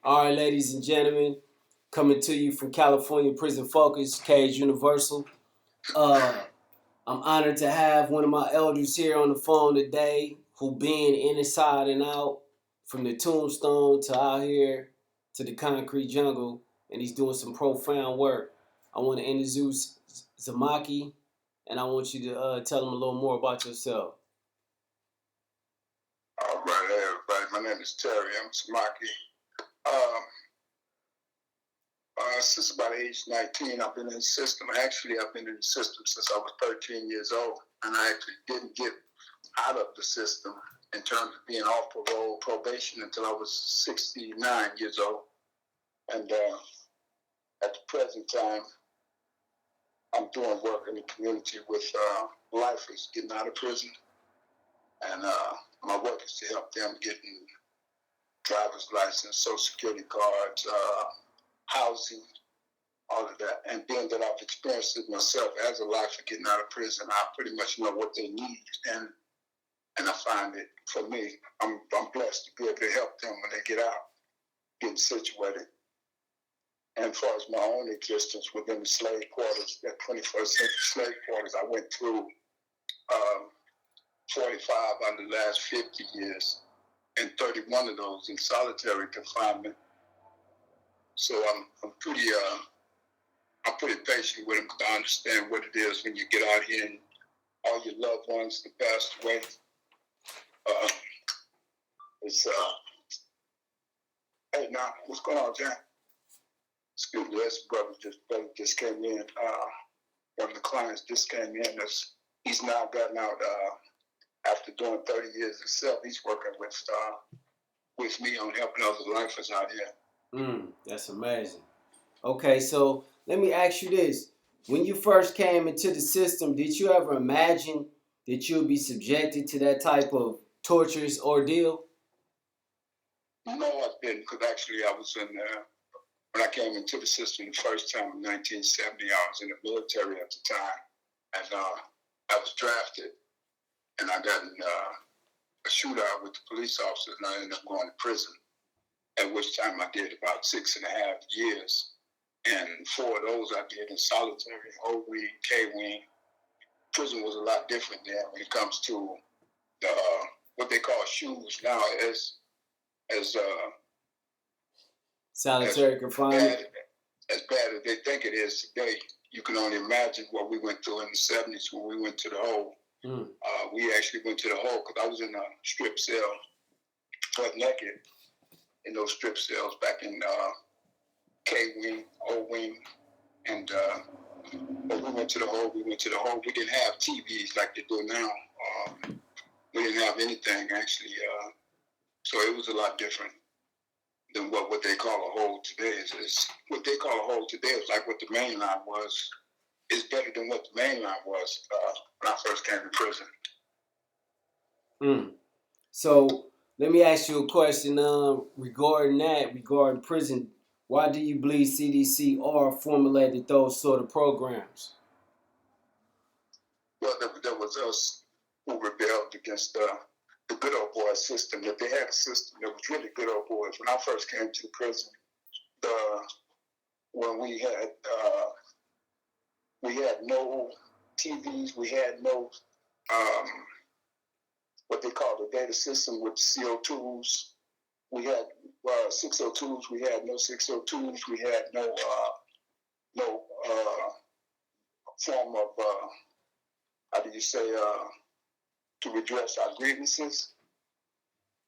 All right, ladies and gentlemen, coming to you from California Prison Focus, Cage Universal. Uh, I'm honored to have one of my elders here on the phone today who been inside and out from the tombstone to out here to the concrete jungle, and he's doing some profound work. I want to introduce Zamaki, and I want you to tell him a little more about yourself. All right, hey everybody. My name is Terry. I'm Samaki. Um, since about age 19, I've been in the system. Actually, I've been in the system since I was 13 years old, and I actually didn't get out of the system in terms of being off parole probation until I was 69 years old. And at the present time, I'm doing work in the community with lifers getting out of prison. And my work is to help them getting driver's license, social security cards, housing, all of that. And being that I've experienced it myself as a lifer getting out of prison, I pretty much know what they need. And I find it, for me, I'm blessed to be able to help them when they get out, getting situated. And as far as my own existence within the slave quarters, that 21st century slave quarters, I went through 45 out of the last 50 years, and 31 of those in solitary confinement. So I'm pretty patient with them because I understand what it is when you get out here and all your loved ones that passed away. Hey, now, what's going on, Jan? Excuse me, this brother just came in. One of the clients just came in. He's now gotten out after doing 30 years himself. He's working with me on helping other lifers out here. That's amazing. Okay, so let me ask you this. When you first came into the system, did you ever imagine that you'll be subjected to that type of torturous ordeal? No, I didn't, because actually I was in when I came into the system the first time in 1970, I was in the military at the time, and I was drafted, and I got in a shootout with the police officers, and I ended up going to prison, at which time I did about 6.5 years, and 4 of those I did in solitary, O-wing, K-wing. Prison was a lot different there when it comes to the what they call shoes now as solitary confinement. As bad as they think it is today, you can only imagine what we went through in the 70s when we went to the hole. We actually went to the hole because I was in a strip cell, butt naked, in those strip cells back in K-wing, O-wing, and when we went to the hole. We didn't have TVs like they do now. We didn't have anything actually, so it was a lot different than what they call a hole today. Is what they call a hole today is like what the main line was. Is better than what the main line was when I first came to prison. So let me ask you a question regarding prison. Why do you believe CDCR formulated those sort of programs? Well, there was us who rebelled against the good old boy system. That they had a system that was really good old boys. When I first came to prison, when we had no TVs, we had no what they call the data system with CO2s. We had 602s. We had no 602s. We had no form of how do you say to redress our grievances.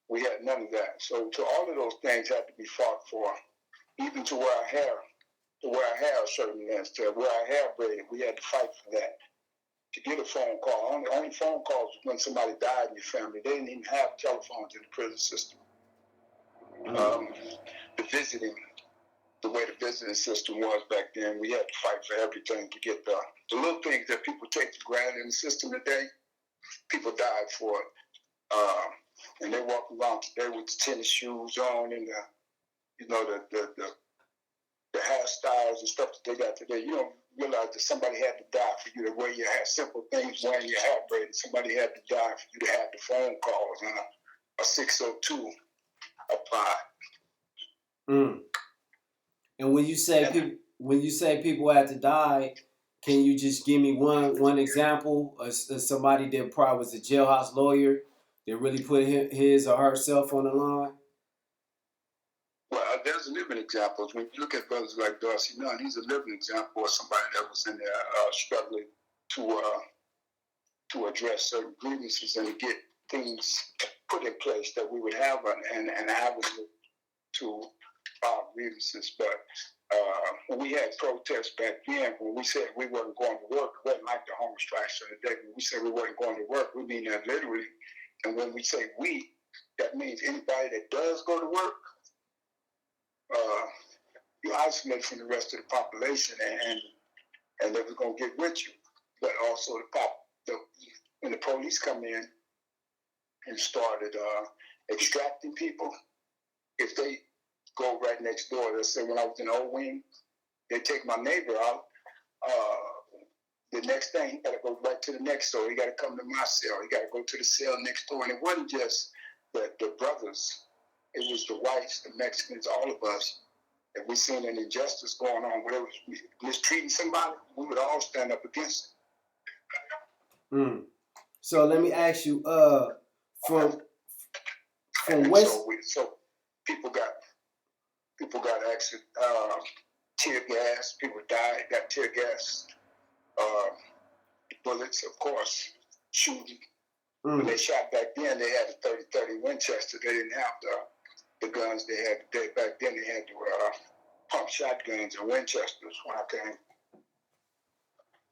We had none of that. So all of those things had to be fought for, even to wear our hair a certain length, to wear our hair braided. We had to fight for that. To get a phone call, only phone calls was when somebody died in your family. They didn't even have telephones in the prison system. The way the visiting system was back then, we had to fight for everything to get the little things that people take for granted in the system today. People died for it, and they walk around today with the tennis shoes on and the hairstyles and stuff that they got today. You don't realize that somebody had to die for you to wear your hair. Simple things, wearing your hair braided. Somebody had to die for you to have the phone calls and a 602 applied. Mm. And when you say people had to die, can you just give me one example of somebody that probably was a jailhouse lawyer that really put his or herself on the line? Well, there's living examples. When you look at brothers like Darcy Nunn, he's a living example of somebody that was in there struggling to address certain grievances and to get things put in place that we would have an avenue to file grievances. But when we had protests back then, when we said we wasn't going to work, it wasn't like the hunger strikes of the day. When we said we wasn't going to work, we mean that literally. And when we say we, that means anybody that does go to work, you isolate from the rest of the population, and they're going to get with you. But also when the police come in and started extracting people, if they go right next door, let's say when I was in the old wing, they take my neighbor out. The next thing, he got to go right to the next door. He got to come to my cell. He got to go to the cell next door. And it wasn't just the brothers. It was the whites, the Mexicans, all of us. If we seen an injustice going on, whether it was mistreating somebody, we would all stand up against it. Mm. So let me ask you, from West. So people got accident, tear gas. People died, got tear gas, bullets, of course, shooting. When they shot back then, they had a 30-30 Winchester. They didn't have the guns they had today. Back then, they had pump shotguns and Winchesters when I came.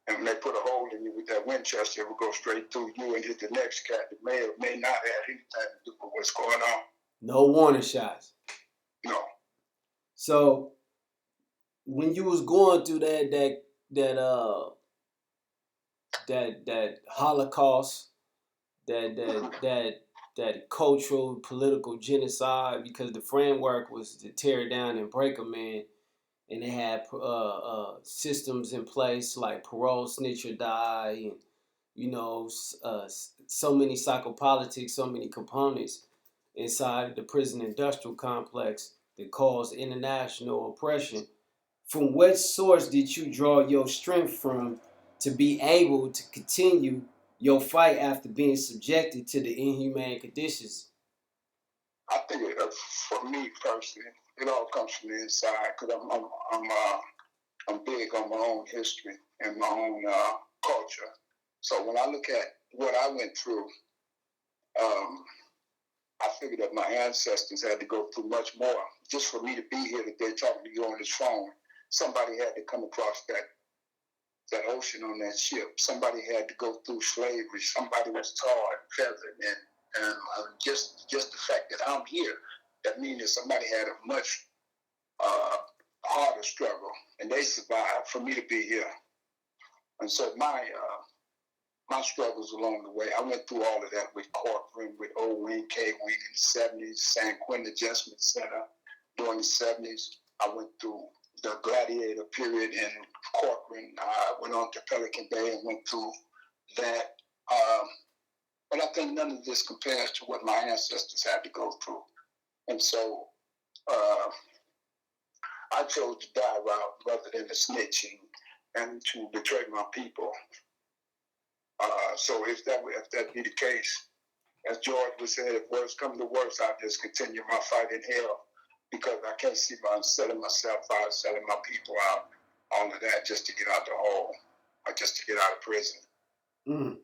And when they put a hole in you with that Winchester, it would go straight through you and hit the next cat that may or may not have anything to do with what's going on. No warning shots. No. So when you was going through that Holocaust, that cultural political genocide, because the framework was to tear down and break them in, and they had systems in place like parole, snitch or die, and so many psychopolitics, so many components inside the prison industrial complex that caused international oppression. From what source did you draw your strength from to be able to continue your fight after being subjected to the inhumane conditions? I think for me personally, it all comes from the inside because I'm big on my own history and my own culture. So when I look at what I went through, I figured that my ancestors had to go through much more. Just for me to be here today talking to you on this phone, somebody had to come across that ocean on that ship. Somebody had to go through slavery. Somebody was tarred, feathered, and just the fact that I'm here, that means that somebody had a much harder struggle, and they survived for me to be here. And so my struggles along the way, I went through all of that with Corcoran, with Old Wing, K Wing in the 70s, San Quentin Adjustment Center during the 70s. I went through the Gladiator period in Corcoran. I went on to Pelican Bay and went through that. But I think none of this compares to what my ancestors had to go through. And so I chose to die route rather than the snitching and to betray my people. So if that be the case, as George would say, if worse come to worse, I'll just continue my fight in hell because I can't see myself selling myself out, selling my people out, all of that just to get out the hole or just to get out of prison. Mm.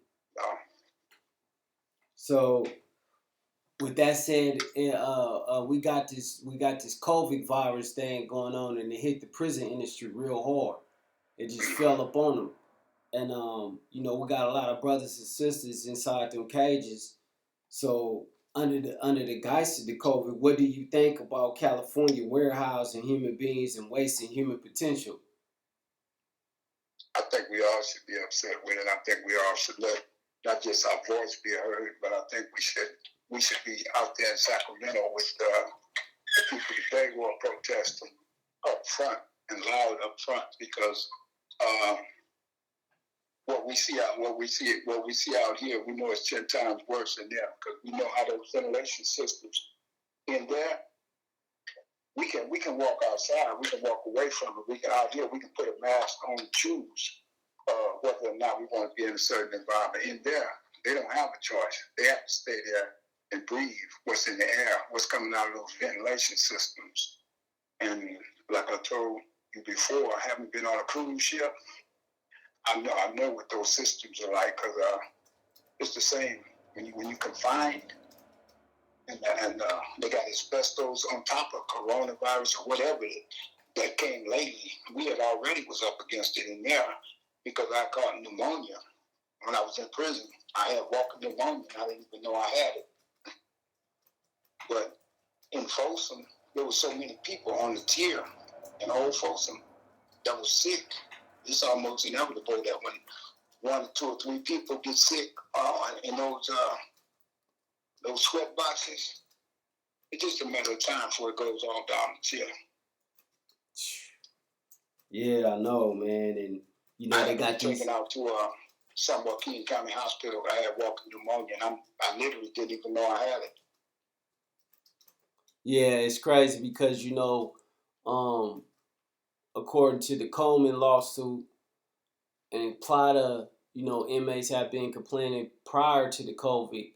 So with that said, we got this COVID virus thing going on, and it hit the prison industry real hard. It just fell up on them. And we got a lot of brothers and sisters inside them cages. So under the guise of the COVID, what do you think about California warehousing human beings and wasting human potential? I think we all should be upset with it. I think we all should let not just our voice be heard, but I think we should be out there in Sacramento with the people today who are protesting up front and loud up front because what we see out here, we know it's 10 times worse than there because we know how those ventilation systems in there, we can walk outside, we can walk away from it. We can out here, we can put a mask on and choose whether or not we want to be in a certain environment. In there, they don't have a choice. They have to stay there and breathe what's in the air, what's coming out of those ventilation systems. And like I told you before, I haven't been on a cruise ship. I know what those systems are like, because it's the same when you confined and they got asbestos on top of coronavirus or whatever that came lately. We had already was up against it in there because I caught pneumonia when I was in prison. I had walking pneumonia and I didn't even know I had it. But in Folsom, there were so many people on the tier in Old Folsom that was sick. It's almost inevitable that when 1 or 2 or 3 people get sick in those sweat boxes, it's just a matter of time before it goes on down the tier. Yeah, I know, man. And you know they got taken out to San Joaquin County Hospital. I had walking pneumonia, and I literally didn't even know I had it. Yeah, it's crazy because according to the Coleman lawsuit, and a lot of inmates have been complaining prior to the COVID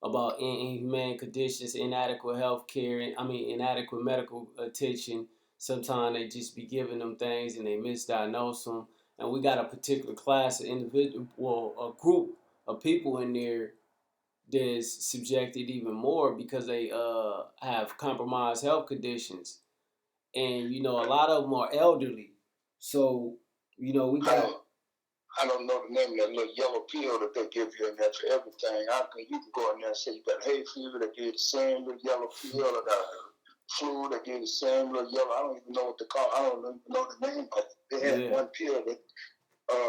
about inhumane conditions, inadequate health care, inadequate medical attention. Sometimes they just be giving them things and they misdiagnose them. And we got a particular class of individual, well, a group of people in there that's subjected even more because they have compromised health conditions. And, a lot of them are elderly. So, we got... I don't know the name of that little yellow pill that they give you in there for everything. You can go in there and say you got hay fever, they give you the same little yellow pill, or the flu, they give you the same little yellow. I don't even know what they call it. I don't even know the name of it. They have one pill that,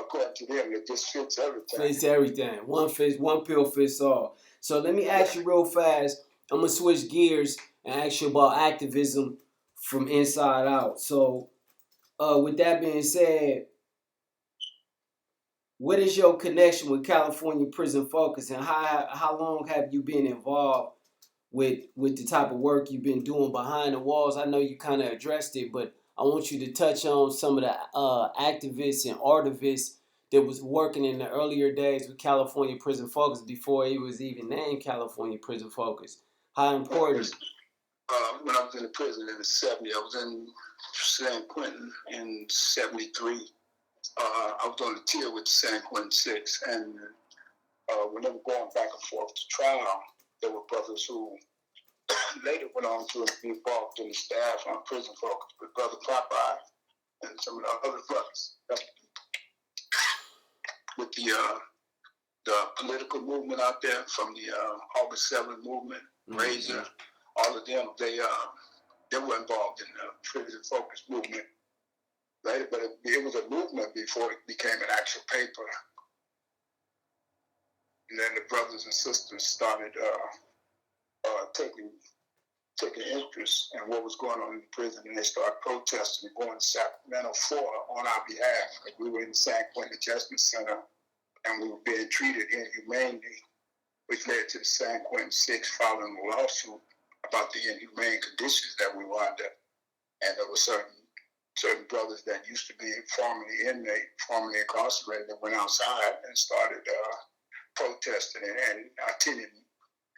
according to them, that just fits everything. Fits everything. One pill fits all. So let me ask you real fast. I'm going to switch gears and ask you about activism from inside out. So with that being said, what is your connection with California Prison Focus, and how long have you been involved with the type of work you've been doing behind the walls? I know you kind of addressed it, but I want you to touch on some of the activists and artivists that was working in the earlier days with California Prison Focus before it was even named California Prison Focus. How important? When I was in the prison in the 70s, I was in San Quentin in 73. I was on the tier with San Quentin 6, and when they were going back and forth to trial, there were brothers who later went on to be involved in the staff on Prison Focus with Brother Popeye and some of the other brothers. With the political movement out there from the August 7th movement, Razor, all of them, they were involved in the Prison Focus movement. Later, but it was a movement before it became an actual paper. And then the brothers and sisters started taking interest in what was going on in the prison, and they started protesting and going to Sacramento on our behalf. Like we were in the San Quentin Adjustment Center, and we were being treated inhumanely, which led to the San Quentin 6 filing a lawsuit about the inhumane conditions that we were under. And there were certain brothers that used to be formerly incarcerated, that went outside and started protesting and attending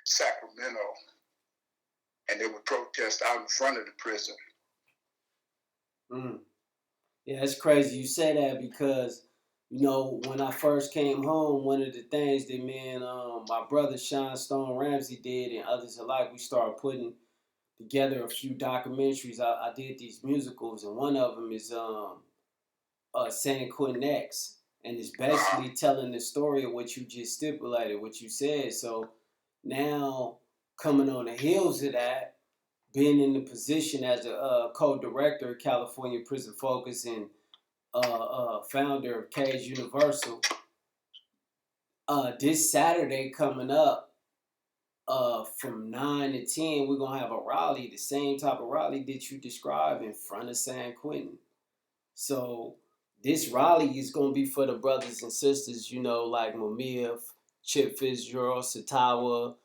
Sacramento, and they would protest out in front of the prison. Yeah, it's crazy you say that because, when I first came home, one of the things that me and my brother Sean Stone Ramsey did and others alike, we started putting together a few documentaries. I did these musicals, and one of them is San Quentin X, and it's basically telling the story of what you just stipulated, what you said. So now, coming on the heels of that, being in the position as a co-director of California Prison Focus and founder of Cage Universal, this Saturday coming up, from 9 to 10, we're going to have a rally, the same type of rally that you described in front of San Quentin. So this rally is going to be for the brothers and sisters, like Mamiya, Chip Fitzgerald, Satawa,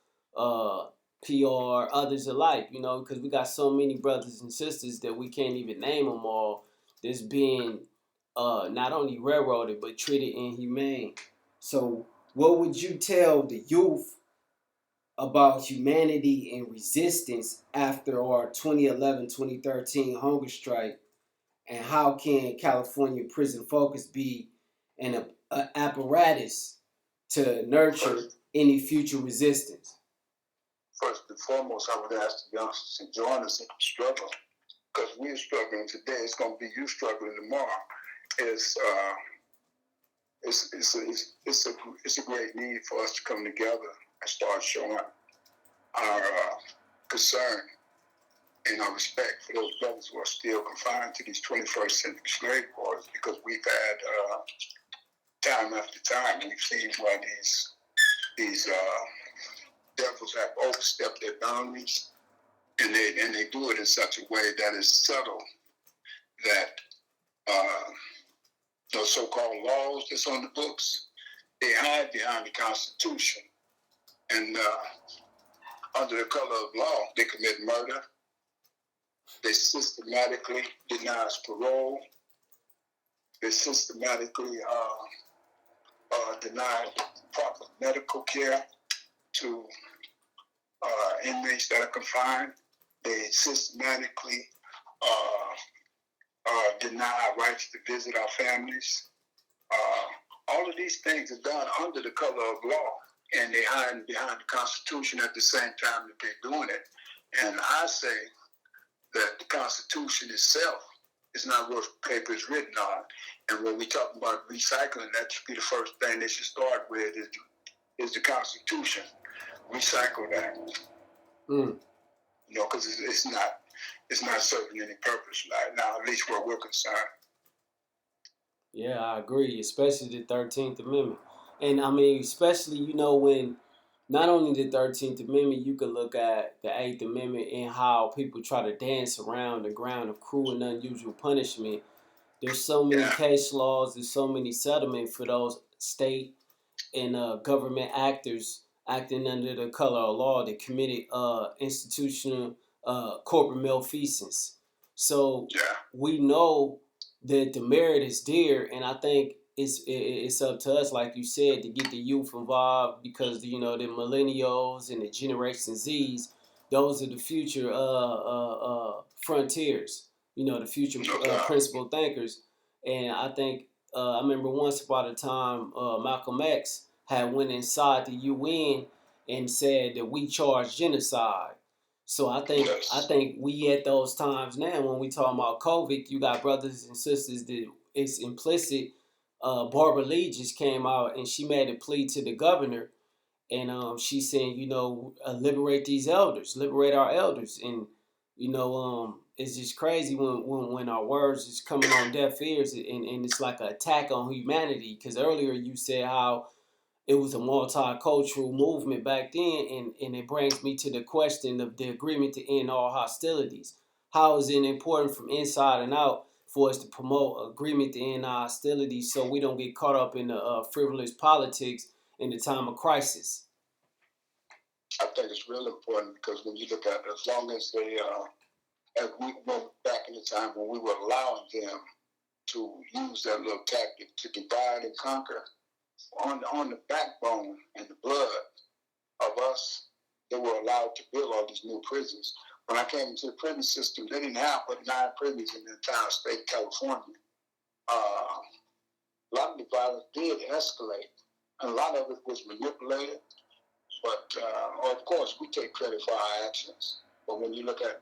PR, others alike, you know, because we got so many brothers and sisters that we can't even name them all that's being not only railroaded but treated inhumane. So, what would you tell the youth about humanity and resistance after our 2011-2013 hunger strike? And how can California Prison Focus be an apparatus to nurture any future resistance? First and foremost, I would ask the youngsters to join us in the struggle, because we're struggling today. It's going to be you struggling tomorrow. It's a great need for us to come together and start showing our concern and our respect for those brothers who are still confined to these 21st century slave quarters, because we've had time after time, we've seen where these devils have overstepped their boundaries, and they do it in such a way that is subtle, that those so-called laws that's on the books, they hide behind the Constitution, and under the color of law, they commit murder. They systematically deny us parole. They systematically deny proper medical care to inmates that are confined. They systematically deny our rights to visit our families. All of these things are done under the color of law, and they hide behind the Constitution at the same time that they're doing it. And I say that the Constitution itself is not worth the paper it's written on. And when we talk about recycling, that should be the first thing they should start with is the Constitution. Recycle that. You know, because it's not serving any purpose right now, at least where we're concerned. Yeah, I agree, especially the 13th Amendment. And I mean, especially, you know, when not only the 13th Amendment, you could look at the 8th Amendment and how people try to dance around the ground of cruel and unusual punishment. There's so many case laws, there's so many settlements for those state and government actors acting under the color of law that committed institutional corporate malfeasance. So we know that the merit is there, and I think it's up to us, like you said, to get the youth involved, because you know the millennials and the Generation Z's, those are the future frontiers. You know, the future principal thinkers, and I think I remember once upon a time Malcolm X had went inside the UN and said that we charge genocide. So I think we at those times now when we talk about COVID, you got brothers and sisters that it's implicit. Barbara Lee just came out and she made a plea to the governor, and she's saying, you know, liberate these elders, liberate our elders, and you know, it's just crazy when our words is coming on deaf ears, and it's like an attack on humanity. Because earlier you said how it was a multicultural movement back then, and it brings me to the question of the agreement to end all hostilities. How is it important from inside and out for us to promote agreement to end hostilities so we don't get caught up in the frivolous politics in the time of crisis? I think it's real important, because when you look at it, as long as they, as we went back in the time when we were allowing them to use that little tactic to divide and conquer, on the backbone and the blood of us, they were allowed to build all these new prisons. When I came into the prison system, they didn't have but 9 prisons in the entire state of California. A lot of the violence did escalate, and a lot of it was manipulated. But, of course, we take credit for our actions. But when you look at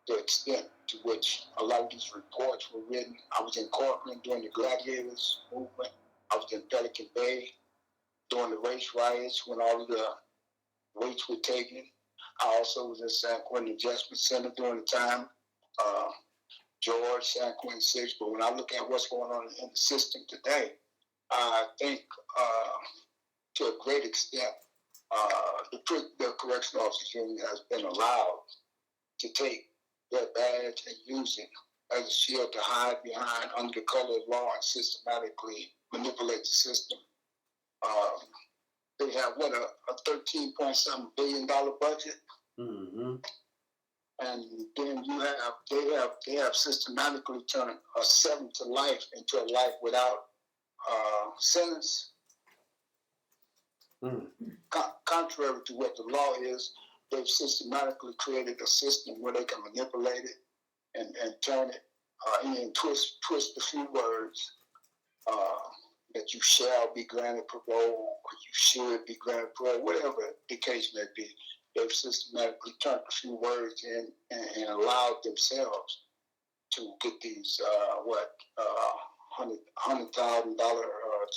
the extent to which a lot of these reports were written, I was in Corcoran during the Gladiators movement. I was in Pelican Bay during the race riots when all of the rates were taken. I also was in San Quentin Adjustment Center during the time, George, San Quentin 6. But when I look at what's going on in the system today, I think to a great extent, the Correctional Officers Union has been allowed to take their badge and use it as a shield to hide behind under the color of law and systematically manipulate the system. They have a $13 point something billion budget. Mm-hmm. And then they have systematically turned a 7 to life into a life without sentence. Contrary to what the law is, they've systematically created a system where they can manipulate it and turn it and twist a few words that you shall be granted parole, or you should be granted parole, whatever the case may be. They've systematically turned a few words in and allowed themselves to get these $100,000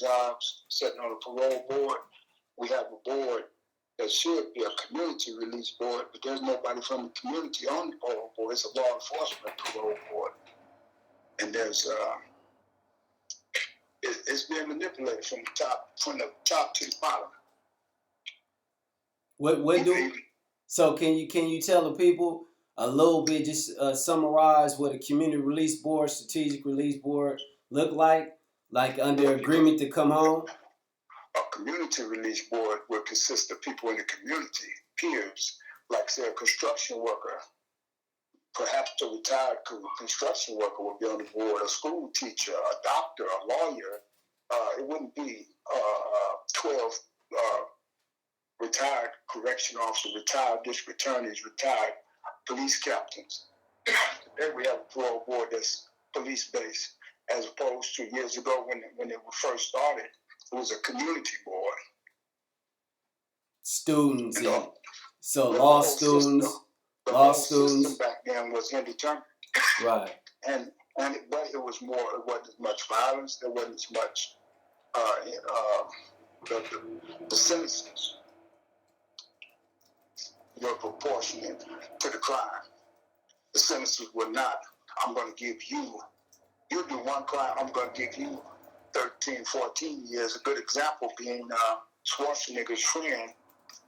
jobs sitting on a parole board. We have a board that should be a community release board, but there's nobody from the community on the parole board. It's a law enforcement parole board, and there's it's being manipulated from the top to the bottom. What do? So can you tell the people a little bit, just summarize what a community release board, strategic release board look like under agreement to come home? A community release board would consist of people in the community, peers, like say a construction worker, perhaps a retired construction worker would be on the board, a school teacher, a doctor, a lawyer. It wouldn't be 12 retired correction officers, retired district attorneys, retired police captains. There we have a parole board that's police-based, as opposed to years ago when it first started, it was a community board. Students, so law students, law students. System back then was indeterminate. Right. But it was more. It wasn't as much violence. There wasn't as much. The sentences were proportionate to the crime. The sentences were not. I'm going to give you. You do one crime. I'm going to give you 13, 14 years. A good example being Schwarzenegger's friend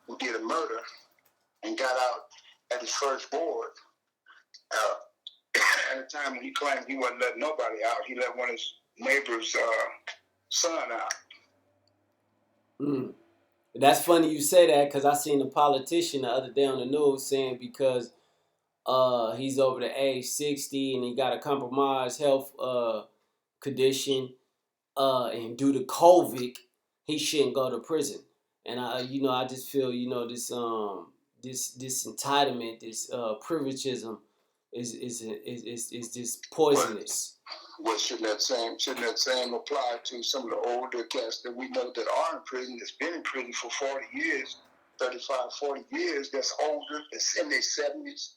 who did a murder and got out at his first board. At a time when he claimed he wasn't letting nobody out, he let one of his neighbor's son out. That's funny you say that, because I seen a politician the other day on the news saying because he's over the age 60 and he got a compromised health condition, and due to COVID, he shouldn't go to prison. And I just feel, this entitlement, this privilegism is just poisonous. Well, shouldn't that same apply to some of the older cats that we know that are in prison, that's been in prison for 40 years, 35, 40 years, that's older, that's in their 70s,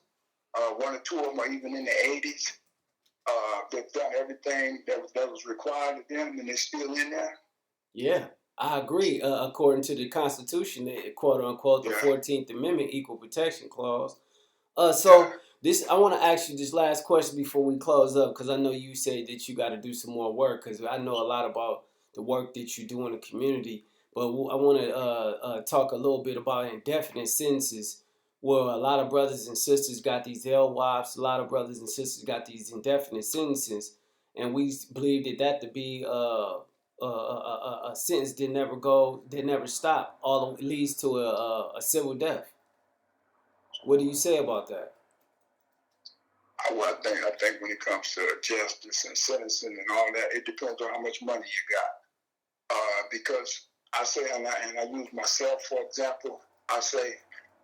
one or two of them are even in their 80s. They've done everything that was required of them, and they're still in there. Yeah, I agree. According to the Constitution, quote unquote, the 14th Amendment Equal Protection Clause. I want to ask you this last question before we close up, because I know you say that you got to do some more work, because I know a lot about the work that you do in the community. But I want to talk a little bit about indefinite sentences, where a lot of brothers and sisters got these LWOPs, a lot of brothers and sisters got these indefinite sentences, and we believe that to be a sentence that never stop, all leads to a civil death. What do you say about that? Well, I think when it comes to justice and sentencing and all that, it depends on how much money you got. Because I say, and I use myself for example, I say,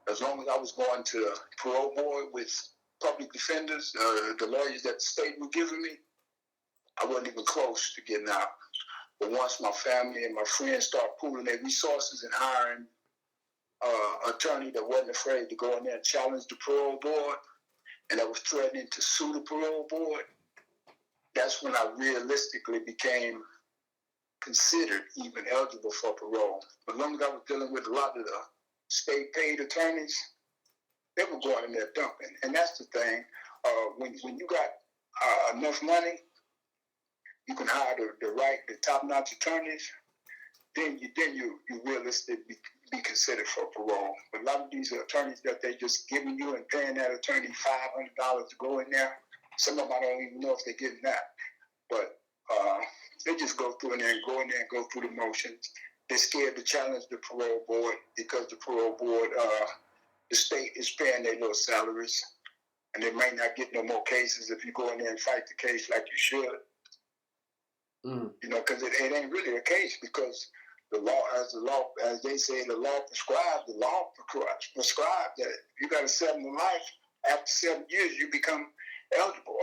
as long as I was going to the parole board with public defenders, the lawyers that the state was giving me, I wasn't even close to getting out. But once my family and my friends start pooling their resources and hiring an attorney that wasn't afraid to go in there and challenge the parole board, and I was threatening to sue the parole board, that's when I realistically became considered even eligible for parole. But as long as I was dealing with a lot of the state-paid attorneys, they were going in there dumping. And that's the thing. When you got enough money, you can hire the top-notch attorneys, then you realistically be considered for parole. But a lot of these attorneys that they just giving you and paying that attorney $500 to go in there, some of them I don't even know if they're getting that. But they just go through in there and go in there and go through the motions. They're scared to challenge the parole board because the parole board the state is paying their little salaries, and they might not get no more cases if you go in there and fight the case like you should. You know, because it ain't really a case, because the law, as they say, the law prescribed that you got to serve them life. After 7 years, you become eligible.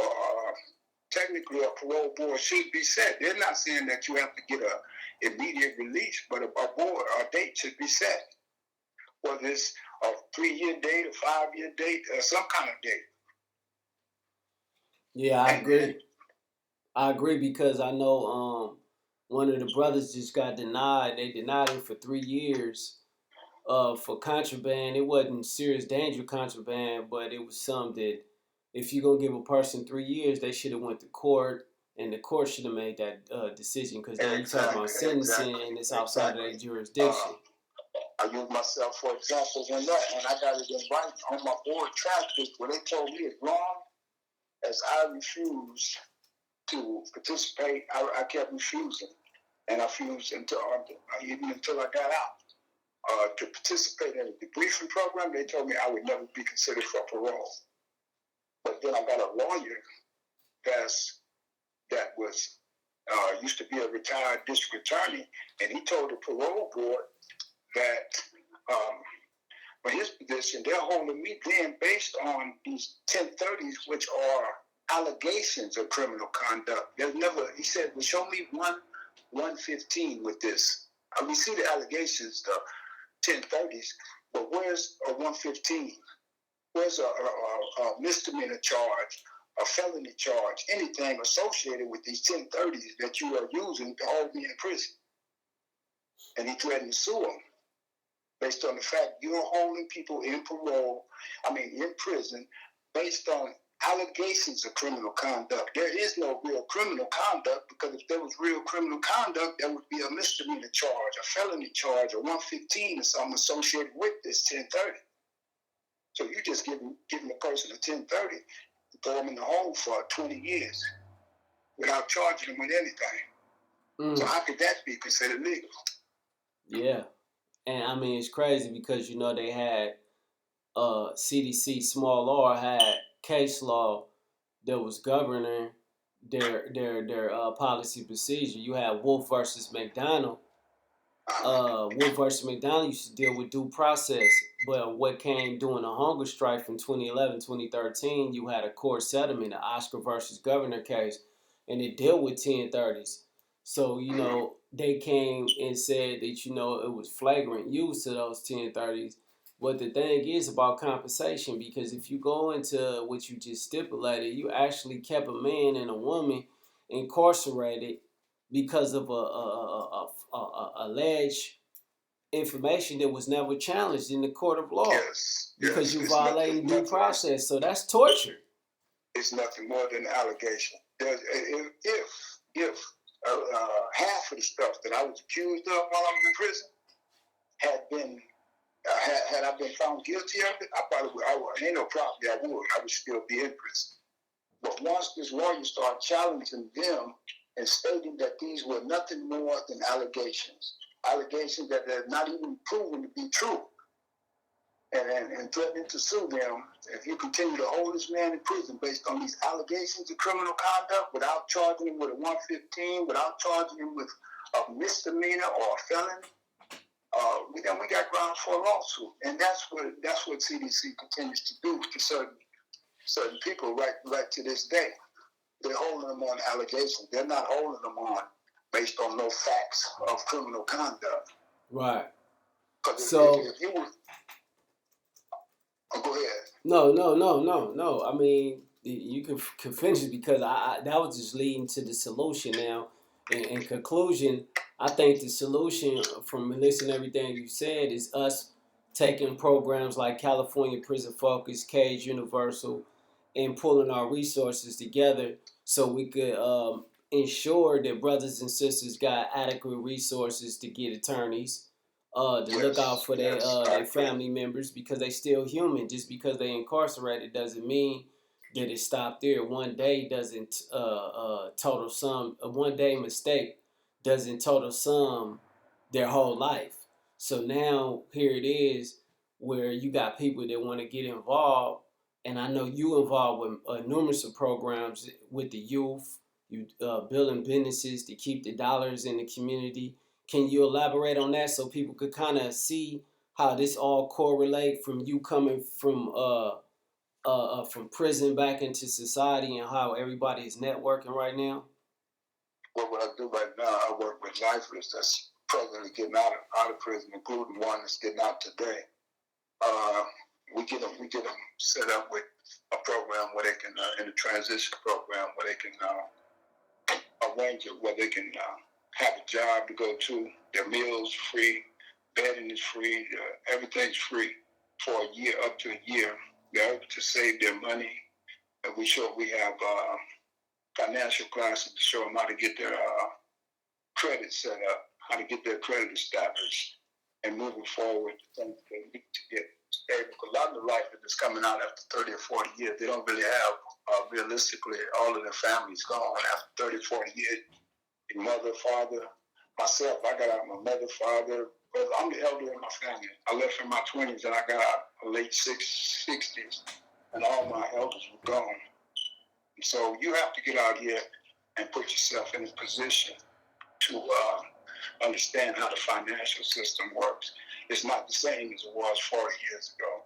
Technically, a parole board should be set. They're not saying that you have to get a immediate release, but a date should be set. Whether it's a 3-year date, a 5-year date, some kind of date. Yeah, I agree. I agree, because I know one of the brothers just got denied. They denied him for 3 years for contraband. It wasn't serious danger contraband, but it was some that if you're going to give a person 3 years, they should have went to court, and the court should have made that decision, because now you're talking about sentencing, and it's outside of their jurisdiction. I use myself for example when I got it in writing on my board transcript where they told me as long as I refused to participate, I kept refusing, and I refused even until I got out. To participate in the debriefing program, they told me I would never be considered for parole. But then I got a lawyer that was used to be a retired district attorney, and he told the parole board that for his position, they're holding me then based on these 1030s, which are allegations of criminal conduct. There's never, he said, well, show me 115 with this. We see the allegations, the 1030s, but where's a 115? Where's a misdemeanor charge, a felony charge, anything associated with these 1030s that you are using to hold me in prison? And he threatened to sue him based on the fact you're holding people in prison based on allegations of criminal conduct. There is no real criminal conduct, because if there was real criminal conduct, there would be a misdemeanor charge, a felony charge, a 115 or something associated with this 1030. So you just giving a person a 1030 to throw them in the hole for 20 years without charging them with anything. So how could that be considered legal? Yeah. And I mean, it's crazy, because you know they had CDC small r had case law that was governing their policy procedure. You had Wolf versus McDonald. Wolf versus McDonald used to deal with due process, but what came during the hunger strike from 2011, 2013, you had a court settlement, the Oscar versus Governor case, and it dealt with 1030s. So, you know, they came and said that, you know, it was flagrant use of those 1030s. But the thing is about compensation, because if you go into what you just stipulated, you actually kept a man and a woman incarcerated because of a alleged information that was never challenged in the court of law. Because you violated due process. So that's torture. It's nothing more than an allegation. If half of the stuff that I was accused of while I was in prison had I been found guilty of it, I probably would. Ain't no problem. I would still be in prison. But once this lawyer started challenging them and stating that these were nothing more than allegations that are not even proven to be true, and threatening to sue them if you continue to hold this man in prison based on these allegations of criminal conduct without charging him with a 115, without charging him with a misdemeanor or a felony, we got grounds for a lawsuit. And that's what CDC continues to do to certain people right to this day. They're holding them on allegations. They're not holding them on based on no facts of criminal conduct. Right. So if you were, go ahead. No. I mean, you can finish it, because that was just leading to the solution now. In conclusion, I think the solution, from listening to everything you said, is us taking programs like California Prison Focus, Cage Universal, and pulling our resources together so we could ensure that brothers and sisters got adequate resources to get attorneys, to look out for their family members, because they still human. Just because they incarcerated doesn't mean that it stopped there. One day doesn't total sum. A one day mistake doesn't total sum their whole life. So now here it is. where you got people that want to get involved, and I know you involved with numerous of programs with the youth. You building businesses to keep the dollars in the community. Can you elaborate on that so people could kind of see how this all correlate from you coming from prison back into society and how everybody is networking right now? Well, what I do right now, I work with lifers that's presently getting out of prison, including one that's getting out today. We get them set up with a program where they can, in a transition program, where they can arrange it, where they can have a job to go to, their meals free, bedding is free, everything's free for a year, up to a year. They're able to save their money, and we have financial classes to show them how to get their credit set up, how to get their credit established, and moving forward, things they need to get stable. A lot of the life that's coming out after 30 or 40 years, they don't really have, realistically, all of their families gone after 30, 40 years. Your mother, father, myself, I got out my mother, father. Well, I'm the elder in my family. I left in my 20s and I got out in the late 60s, and all my elders were gone. And so you have to get out here and put yourself in a position to understand how the financial system works. It's not the same as it was 40 years ago.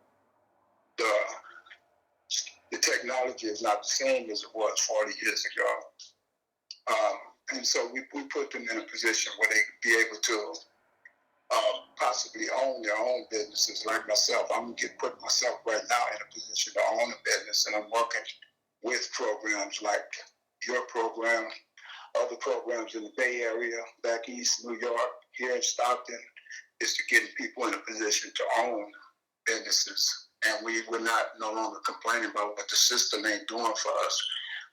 The technology is not the same as it was 40 years ago. And so we put them in a position where they could be able to possibly own their own businesses. Like myself, I'm putting myself right now in a position to own a business, and I'm working with programs like your program, other programs in the Bay Area, back east, New York, here in Stockton, is to get people in a position to own businesses. And we're not no longer complaining about what the system ain't doing for us.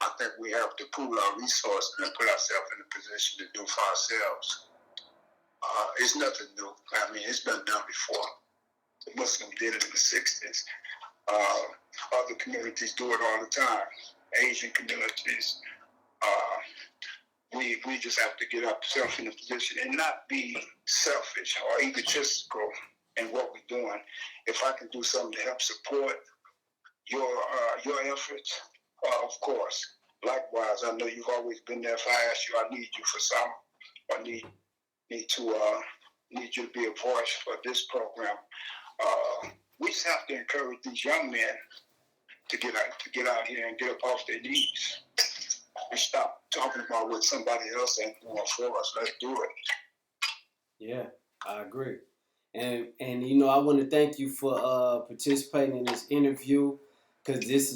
I think we have to pool our resources and put ourselves in a position to do for ourselves. It's nothing new. I mean, it's been done before. The Muslims did it in the 60s. Other communities do it all the time. Asian communities. We just have to get ourselves in a position and not be selfish or egotistical in what we're doing. If I can do something to help support your efforts, of course. Likewise, I know you've always been there. If I ask you, I need you for some, I need you to be a voice for this program. We just have to encourage these young men to get out here and get up off their knees and stop talking about what somebody else ain't doing for us. Let's do it. Yeah, I agree. And you know, I want to thank you for participating in this interview, because this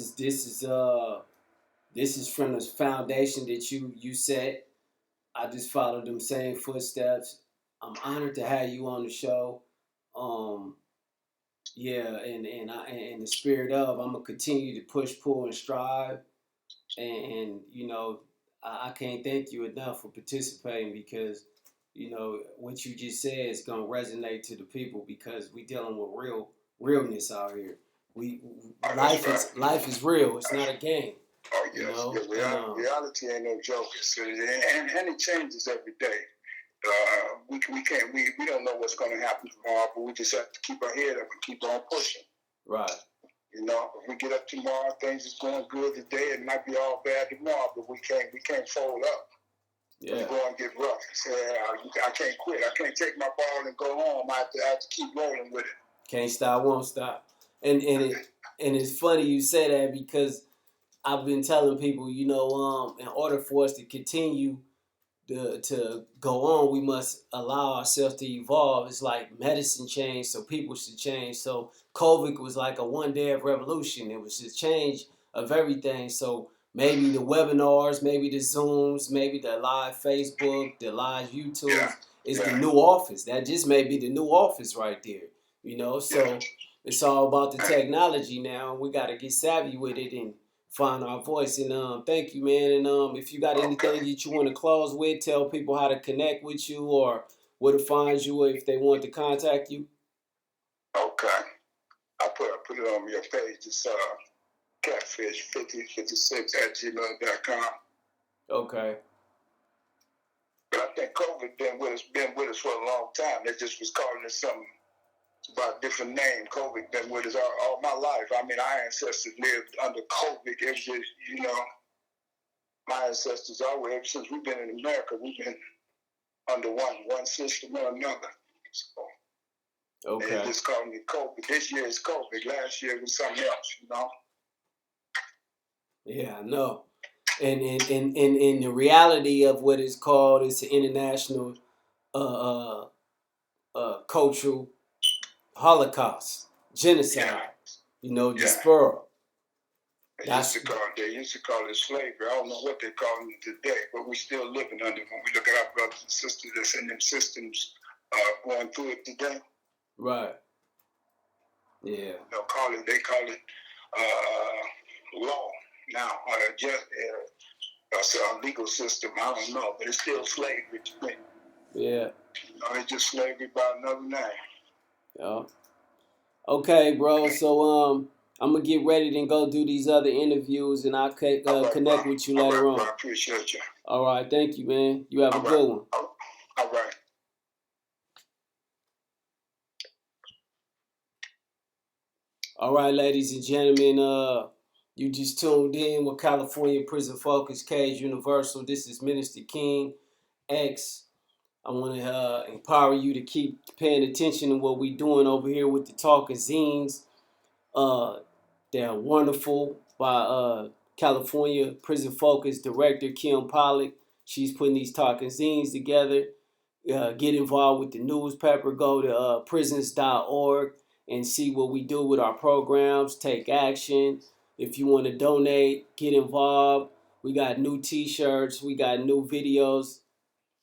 is from the foundation that you set. I just followed them same footsteps. I'm honored to have you on the show. Yeah, and I, in the spirit of, I'm gonna continue to push, pull, and strive. And you know, I can't thank you enough for participating, because you know what you just said is gonna resonate to the people, because we dealing with realness out here. We life is real. It's not a game. Oh You yes, know, reality ain't no joke. And it changes every day. We don't know what's going to happen tomorrow, but we just have to keep our head up and keep on pushing. Right. You know, if we get up tomorrow, things is going good today. It might be all bad tomorrow, but we can't fold up. Yeah. We go and get rough. Say, I can't quit. I can't take my ball and go home. I have to keep rolling with it. Can't stop, won't stop. And it's funny you say that, because I've been telling people, you know, in order for us to continue to go on, we must allow ourselves to evolve. It's like medicine changed, so people should change. So COVID was like a one-day revolution. It was just change of everything. So maybe the webinars, maybe the Zooms, maybe the live Facebook, the live YouTube is the new office. That just may be the new office right there. You know, so it's all about the technology now. We got to get savvy with it and find our voice. And thank you, man. And if you got anything that you want to close with, tell people how to connect with you or where to find you if they want to contact you. Okay. I put it on your page. It's catfish5056@gmail.com. Okay. But I think COVID been with us for a long time. They just was calling it something by a different name. COVID been with us all my life. I mean, our ancestors lived under COVID. It was just, you know, my ancestors always, ever since we've been in America, we've been under one system or another. So, Okay. they just called me COVID. This year is COVID. Last year was something else, you know? Yeah, I know. And in the reality of what it's called, it's an international cultural holocaust, genocide, Yeah. you know, Yeah. diaspora. They used to call it slavery. I don't know what they're calling it today, but we're still living under it. When we look at our brothers and sisters that's in them systems going through it today. Right. Yeah. They call it law now, a legal system. I don't know, but it's still slavery to me. Yeah. You know, it's just slavery by another name. Yeah. Okay, bro. So I'm gonna get ready to go do these other interviews, and I'll connect with you later on. I appreciate you. All right. Thank you, man. You have a good one. All right. All right, ladies and gentlemen. You just tuned in with California Prison Focus, Cage Universal. This is Minister King X. I want to empower you to keep paying attention to what we're doing over here with the Talking Zines. They're wonderful by California Prison Focus Director Kim Pollock. She's putting these Talking Zines together. Get involved with the newspaper. Go to prisons.org and see what we do with our programs. Take action. If you want to donate, get involved. We got new t-shirts. We got new videos.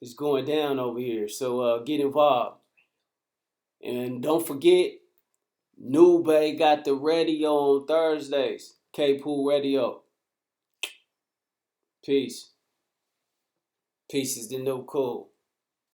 It's going down over here. So get involved. And don't forget, New Bay got the radio on Thursdays. K-Pool Radio. Peace. Peace is the new cool.